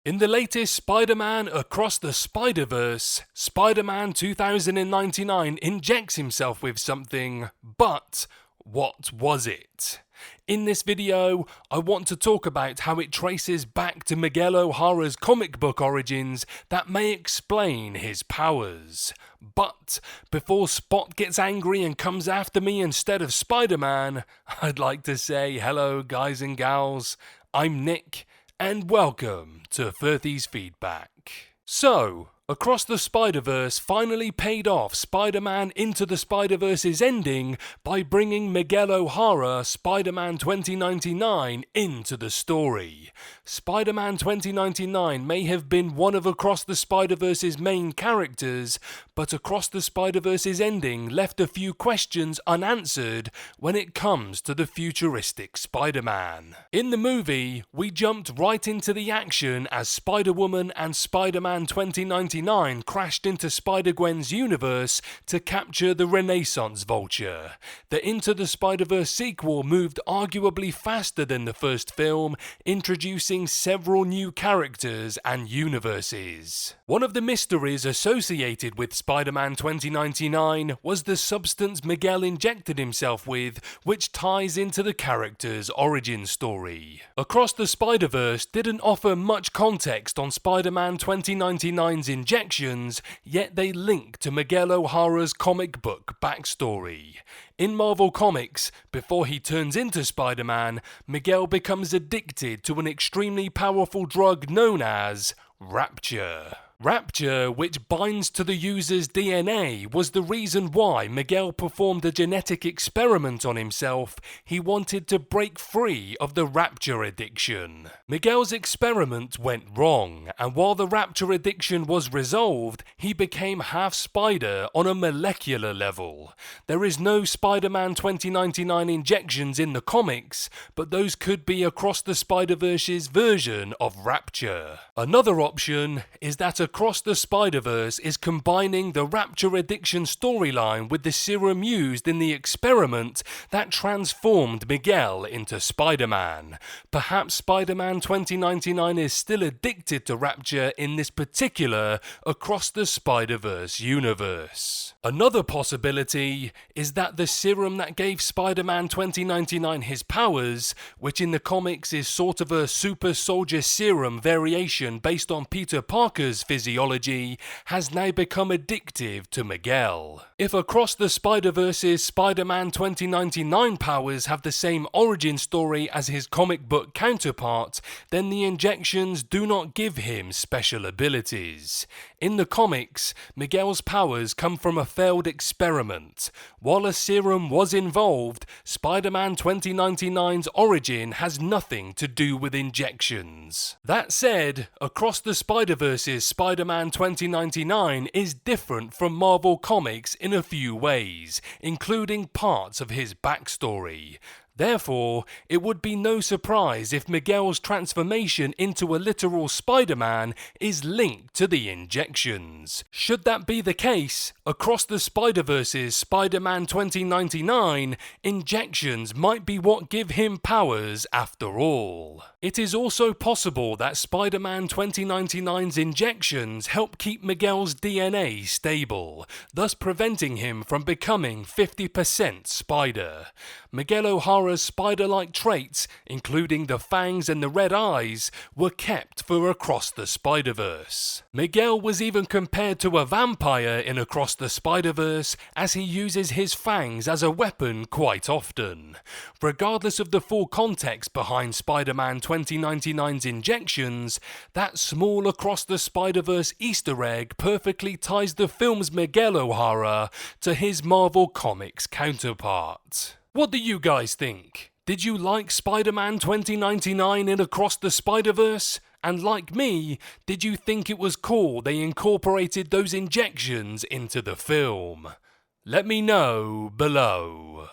In the latest Spider-Man Across the Spiderverse, Spider-Man 2099 injects himself with something, but what was it? In this video, I want to talk about how it traces back to Miguel O'Hara's comic book origins that may explain his powers. But before Spot gets angry and comes after me instead of Spider-Man, I'd like to say hello guys and gals, I'm Nick, and welcome to Furthy's Feedback. So, Across the Spiderverse finally paid off Spider-Man Into the Spider-Verse's ending by bringing Miguel O'Hara, Spider-Man 2099, into the story. Spider-Man 2099 may have been one of Across the Spider-Verse's main characters, but Across the Spider-Verse's ending left a few questions unanswered when it comes to the futuristic Spider-Man. In the movie, we jumped right into the action as Spider-Woman and Spider-Man 2099 crashed into Spider-Gwen's universe to capture the Renaissance Vulture. The Into the Spider-Verse sequel moved arguably faster than the first film, introducing several new characters and universes. One of the mysteries associated with Spider-Man 2099 was the substance Miguel injected himself with, which ties into the character's origin story. Across the Spider-Verse didn't offer much context on Spider-Man 2099's injections, yet they link to Miguel O'Hara's comic book backstory. In Marvel Comics, before he turns into Spider-Man, Miguel becomes addicted to an extremely powerful drug known as Rapture. Rapture, which binds to the user's DNA, was the reason why Miguel performed a genetic experiment on himself. He wanted to break free of the Rapture addiction. Miguel's experiment went wrong, and while the Rapture addiction was resolved, he became half spider on a molecular level. There is no Spider-Man 2099 injections in the comics, but those could be Across the Spider-Verse's version of Rapture. Another option is that Across the Spider-Verse is combining the Rapture addiction storyline with the serum used in the experiment that transformed Miguel into Spider-Man. Perhaps Spider-Man 2099 is still addicted to Rapture in this particular Across the Spider-Verse universe. Another possibility is that the serum that gave Spider-Man 2099 his powers, which in the comics is sort of a super soldier serum variation based on Peter Parker's physiology, has now become addictive to Miguel. If Across the Spider-Verse's Spider-Man 2099 powers have the same origin story as his comic book counterpart, then the injections do not give him special abilities. In the comics, Miguel's powers come from a failed experiment. While a serum was involved, Spider-Man 2099's origin has nothing to do with injections. That said, Across the Spider-Verse's Spider-Man 2099 is different from Marvel Comics in a few ways, including parts of his backstory. Therefore, it would be no surprise if Miguel's transformation into a literal Spider-Man is linked to the injections. Should that be the case, Across the Spider-Verse's Spider-Man 2099, injections might be what give him powers after all. It is also possible that Spider-Man 2099's injections help keep Miguel's DNA stable, thus preventing him from becoming 50% Spider. Miguel O'Hara's spider-like traits, including the fangs and the red eyes, were kept for Across the Spider-Verse. Miguel was even compared to a vampire in Across the Spider-Verse, as he uses his fangs as a weapon quite often. Regardless of the full context behind Spider-Man 2099's injections, that small Across the Spider-Verse Easter egg perfectly ties the film's Miguel O'Hara to his Marvel Comics counterpart. What do you guys think? Did you like Spider-Man 2099 in Across the Spider-Verse? And like me, did you think it was cool they incorporated those injections into the film? Let me know below.